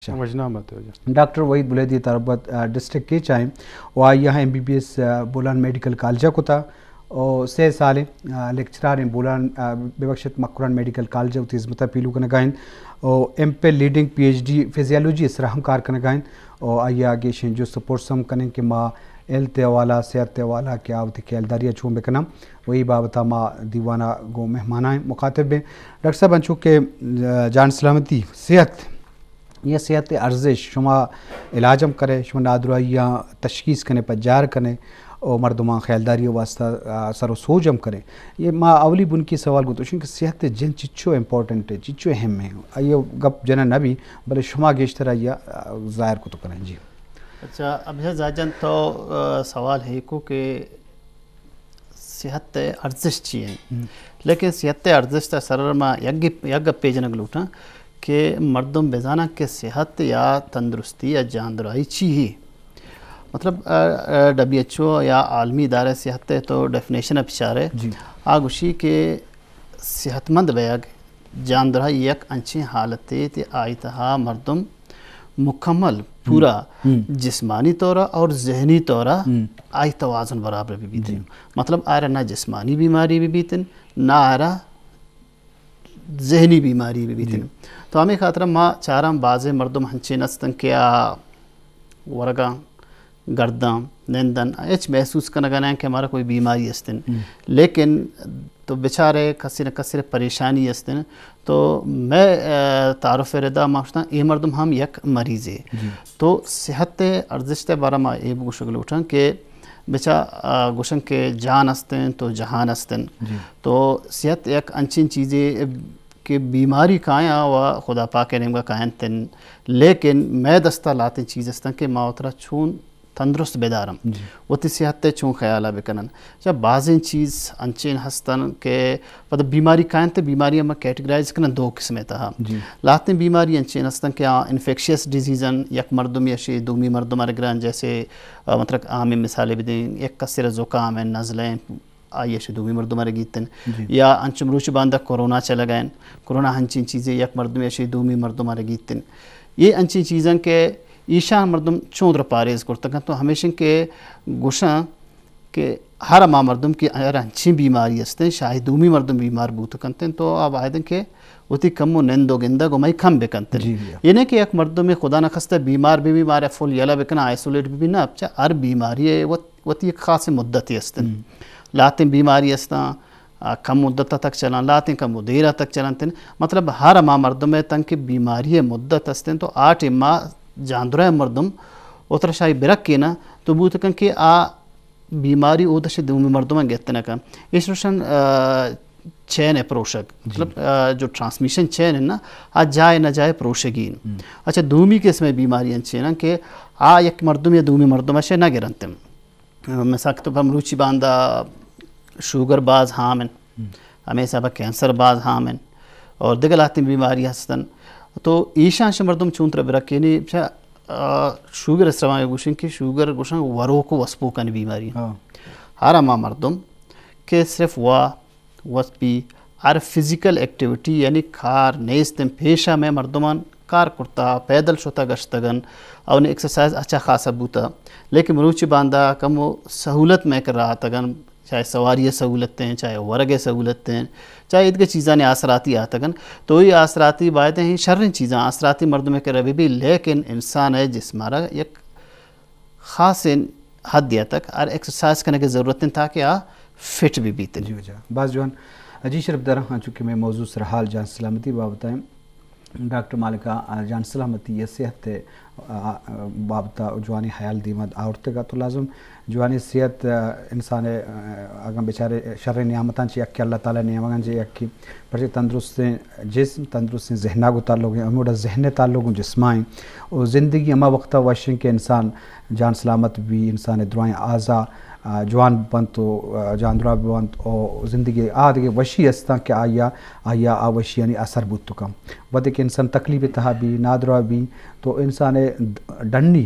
Doctor Waheed Buledi تربت district کے چائیں وہ یہاں MBBS بولان میڈیکل کالجہ کو تھا اور 6 سال لیکچرار ہیں بولان بے بخشت مقران میڈیکل کالجہ ہوتی عظمتہ پیلو کا نگائن اور MPhil لیڈنگ PhD فزیالوجی اسراہم کار کا نگائن اور آئیے آگے شیں جو سپورٹ سم کریں کہ ماں ایلتے والا صحت والا کیا ہوتی کہ ایلداریہ چھوم بکنم وہی بابتا ماں دیوانہ گو مہمانائیں مخاطب ہیں ڈاکٹر صاحب انچو کہ جان سلامتی صحت یہ صحت ارزش شما علاجم کرے شما نادرائیاں تشخیص کرنے پجار کرنے اور مردمان خیالداری واسطہ سر و سوجم کریں یہ ماں اولی بن کی سوال کو توشن کہ صحت جن چچو امپورٹنٹ ہے چچو اہم ہے یہ گپ جنا نبی بلے شما گیشتر یہ ظاہر کو تو کریں جی. اچھا اب زاجن تو سوال ہے کو کہ صحت ارزش چیئے لیکن صحت ارزش تا سرر ما یک پیجنگ لوٹا کہ مردم بزانہ کہ صحت یا تندرستی یا جاندرائی چیئے مطلب WHO یا عالمی ادارہ صحت تو ڈیفینیشن اب اشارے آگوشی کہ صحت مند بیگ جاندرائی یک انچی حالتے تی آئیتہا مردم مکمل پورا جسمانی طورہ اور ذہنی طورہ آئی توازن برابر بھی بیتن مطلب آرہ نہ جسمانی بیماری بھی بیتن نہ آرہ ذہنی بیماری بھی بیتن تو ہمیں خاطرہ ماں چارم بازے مردم ہنچے نستن کیا ورگاں گرداں نندن ایچ محسوس کرنا ہے کہ ہمارا کوئی بیماری استن لیکن تو بیچارے کسی نہ کسی پریشانی استن تو میں تعارف ردا ماشتا یہ مردم ہم یک مریض ہے تو صحت ارزش بارہ ما یہ گوشگل اٹھن کہ بچا گوشن کے جان استن تو جہان استن تو صحت یک انچین چیزیں کہ بیماری کائیں و خدا پاک نیم کا کائن تن لیکن میں دستہ لاتے چیز استن کہ ماوترہ چون تندرست بیدارم وہ تی صحت چون خیالہ بکنن جب بعضیں چیز انچین ہستن کہ پتہ بیماری کائن تے بیماری ہم کیٹیگرائز کرنا 2 قسمیں تھا لاتے بیماری انچین ہستن کہ انفیکشیس ڈیزیزن یک مردم یا شی دومی مردم ارگران جیسے مطلب عامی مثالیں بھی دیں یک کسر زکام ہیں نزلیں آئیے شی دومی مردم ارگیتن یا انچم روچ باندہ کورونا چلا گئیں کورونا ہنچین چیزیں یک مردم یا شی دومی مردم ارگیتن یہ انچین چیزیں کہ ایشان مردم چوندر پاریز کرتا ہیں تو ہمیشہ کے گوشاں کہ ہر ماں مردم کی ہنچین بیماری ہستے شاہی دومی مردم بیمار بوتا کرتے ہیں تو آپ آئے دیں کہ وہ تی کم و نندو گندہ گمائی کم بکنتے ہیں یہ نہیں کہ ایک مردم خدا نخستہ بیمار بھی بیمار ہے فل یلا بکنا آئسولیٹ بھی نا اب چاہ ہر بیماری ہے وہ تی ایک خاص مدتی ہستے ہیں لاتیں بیماری ہستا کم مدت تک چلان لاتیں کم مدیرہ تک چلانتے ہیں مطلب ہر ماں مردم ہے تنکہ بیماری مدت ہستے ہیں تو 8 ماہ جاندرہ مردم اتر شاہی برک کے نا تو بوت کن کہ بیماری او دش دومی مردم گیتے نا کن اس روشن چین ہے پروشک مطلب جو ٹرانسمیشن چین ہے نا جائے نہ جائے پروشگین اچھا دومی کے اس میں بیماری چین ہے کہ یک مردم یا دومی مردم اشے نہ گرنتے ہیں مثال کہ تو ہم روچی باندہ شوگر باز ہامن ہمیں سابق کینسر باز ہامن اور دیگر آتی بیماری ہستن تو ایشان سے مردم چونتر برک یعنی شوگر اس طرح گوشن کہ شوگر گوشن ورو کو وسپو کن بیماری ہر ماں مردم کہ صرف وسپی ہر فزیکل ایکٹیویٹی یعنی کار نیستن پیشہ میں مردمان کار کرتا پیدل شتا گشتگن اور ایکسرسائز اچھا خاصا بوتا لیکن مروچی باندہ کم وہ سہولت میں کر رہا تگن چاہے سواری سہولتیں چاہے ورگ سہولتیں چاہے ادھر چیزاں نے آسراتی آتگن تو یہ آسراتی باتیں ہیں شرن چیزاں آسراتی مردم کے ربی بھی لیکن انسان ہے جسمارا یک خاص حد دیا تک اور ایکسرسائز کرنے کی ضرورت ہے تاکہ فٹ بھی بیتے بعض جوان عجیب شرف درہ ہاں چونکہ میں موضوع سرحال جان سلامتی بابتائیں ڈاکٹر مالکہ جان سلامتی یہ صحت بابتا جوانی حیال دیمت آورتے گا تو لازم جوانی صحت انسان اگر بیچارے شر نعمتان چی اکی اللہ تعالیٰ نعمتان چی اکی پر تندرست جسم تندرست ذہنہ کو تعلق ہے امیوڑا ذہن تعلق ہوں جسمائیں اور زندگی اما وقتا واشن کے انسان جان سلامت بھی انسان دعائیں آزا جوان بنت تو جاندرا بنت اور زندگی آدھے وشی استا کہ آیا وشی یعنی اثر بود تو کم ودے کہ انسان تکلیف تہا بھی نادرا بھی تو انسان ڈنی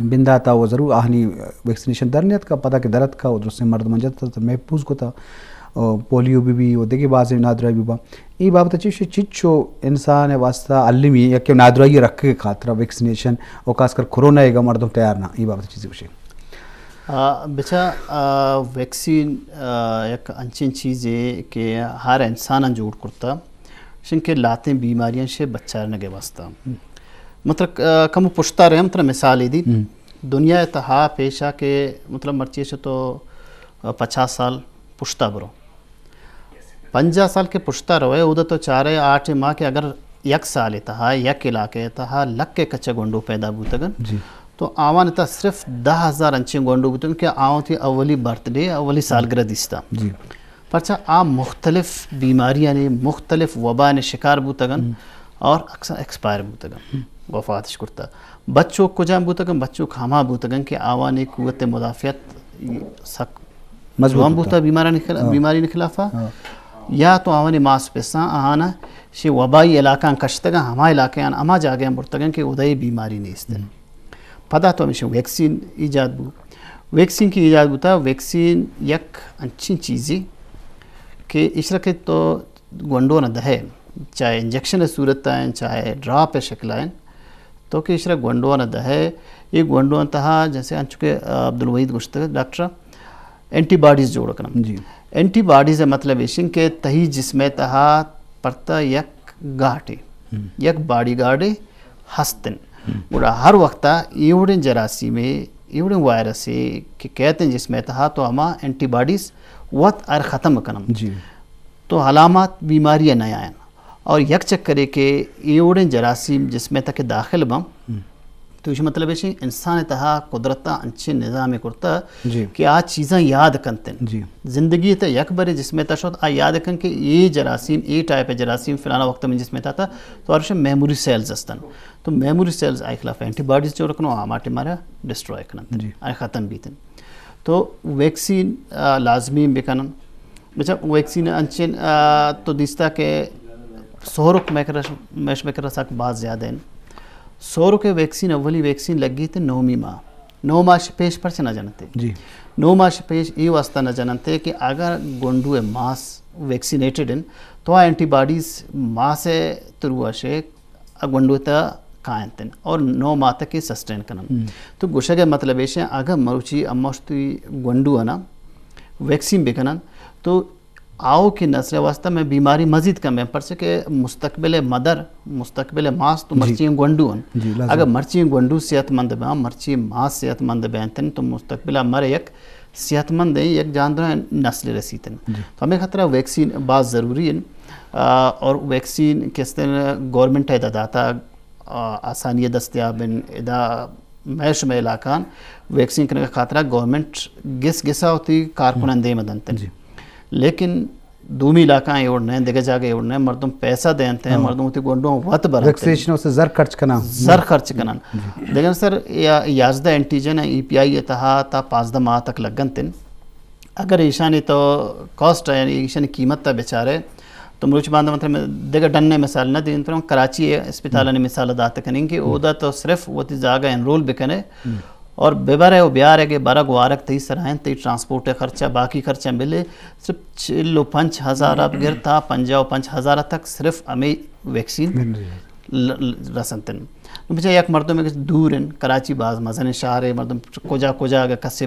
بندہ تھا وہ ضرور آہنی ویکسینیشن درنیت کا پتہ کہ درد کا ادھر سے مرد منجت تھا محفوظ کو تھا پولیو بھی وہ دیکھے بعض نادرائی بھی با یہ بابت چیز چچو انسان واسطہ علمی یا کہ نادرائی رکھ کے خاطر ویکسینیشن اور خاص کر کرونا ہے گا مردوں تیار نہ یہ بابت چیزیں وشے بچا ویکسین ایک انچین چیز ہے کہ ہر انسان جوڑ کرتا شن کے لاتے بیماریاں سے بچہ نگے واسطہ مطلب کم پشتہ رہے مطلب مثال دی دنیا اتہا پیشہ کے مطلب مرچی سے تو 50 سال پشتہ برو 50 سال کے پشتہ روئے ادھر تو 4-8 ماہ کے اگر یک سال اتہا یک علاقے اتہا لگ کے کچھے گونڈو پیدا بوتگن تو آوان اتہا صرف 10,000 انچیں گونڈو بوتگن کہ آوان تھی اولی برتھ ڈے اولی سالگرہ دیستا پرچہ آم مختلف بیماریاں نے مختلف وبا نے شکار بوتگن اور اکثر ایکسپائر بوتگن وفاتش کرتا بچوں کو جام بوتگن بچوں کھاما بوتگن کہ آوان قوت مدافعت سک مضبوط بوتا بیماری نخلافہ یا تو آوانی ماس پیساں آنا شی وبائی علاقہ کشتگا ہما علاقے اما جاگے مرتگن کہ ادھائی بیماری نہیں استن پتہ تو ہمیشہ ویکسین ایجاد بو ویکسین کی ایجاد بوتا ویکسین یک انچی چیزی کہ اشرکے تو گونڈو نہ دہے چاہے انجیکشن صورت آئیں چاہے ڈراپ شکل آئیں تو کہ اشرک گونڈو نہ دہے یہ گونڈو انتہا جیسے انچکے عبدالوحید گشتگا ڈاکٹر اینٹی باڈیز جوڑ کرنا اینٹی باڈیز مطلب ایشن کے تہی جسمے تہا پرتا یک گاٹے یک باڈی گاڑے ہستن گوڑا ہر وقتا ایوڑن جراسی میں ایوڑن وائرس کہ کہتے ہیں جسمے تہا تو ہما اینٹی باڈیز وقت آر ختم کنم تو علامات بیماریاں نہ آئیں اور یک چکرے کہ ایوڑن جراثیم جسمے تک داخل بم تو اس مطلب ہے انسان تہا قدرتا انچے نظام کرتا کہ آج چیزاں یاد کنتن زندگی تا یک بارے جس میں تا شد آ یاد کن کہ یہ جراثیم یہ ٹائپ جراثیم فلانا وقت میں جس میں تا تو آرش میموری سیلز استن تو میموری سیلز آئی خلاف اینٹی باڈیز جو رکھنو آماٹی مارا ڈسٹروائے کنن آئی ختم بیتن تو ویکسین لازمی بکنن بچا ویکسین انچین تو دیستا کہ سہرک میش بکر ساک بات زیادہ ہیں سورو کے ویکسین اولی ویکسین لگی تھی 9 ماہ 9 ماہ پیش پر سے نہ جانتے 9 ماہ پیش یہ واسطہ نہ جانتے کہ اگر گونڈو ماس ویکسینیٹڈ ہیں تو اینٹی باڈیز ماہ سے تروا سے گونڈو تا قائم تن اور 9 ماہ تک یہ سسٹین کنن تو گوشہ کے مطلب ہے اگر مروچی اموشتی گونڈو ہے نا ویکسین بکنن تو آؤ کی نسل واسطہ میں بیماری مزید کم ہے پر سے کہ مستقبل مدر مستقبل ماس تو مرچی گونڈو ہیں اگر مرچی گونڈو صحت مند بہاں مرچی ماس صحت مند بہنتن تو مستقبل مر یک صحت مند ہے یک جاندر نسل رسیتن تو ہمیں خطرہ ویکسین بعض ضروری ہے اور ویکسین کس طرح گورنمنٹ ہے داتا آسانی دستیاب ادا میش میں علاقان ویکسین کرنے کا خاطرہ گورنمنٹ گسا ہوتی کارکنندے مدنتن لیکن دومی علاقہ ہیں اوڑنے دیکھا جاگے اوڑنے مردم پیسہ دینتے ہیں مردم ہوتی گونڈوں وقت برانتے ہیں ویکسینیشنوں سے زر خرچ کرنا لیکن سر 11 اینٹیجن ای پی آئی اتہا تا 15 ماہ تک لگن تن اگر ایشانی تو کاسٹ ہے ایشانی قیمت تا بیچارے تو مروچ باندھا مطلب دیکھا ڈننے مثال نہ دین تو کراچی اسپتالہ نے مثال داتا کنیں کہ اودا تو صرف وہ تی جاگہ انرول بکنے اور بیبارے و بیارے کے بارہ گوارک تی سرائن تی ٹرانسپورٹ خرچہ باقی خرچہ ملے صرف 45,000 اب گرتا 55,000 تک صرف ہمیں ویکسین رسنتن بچہ یک مردوں میں دور ہیں کراچی باز مزن شہر ہے مردم کجا اگر کسی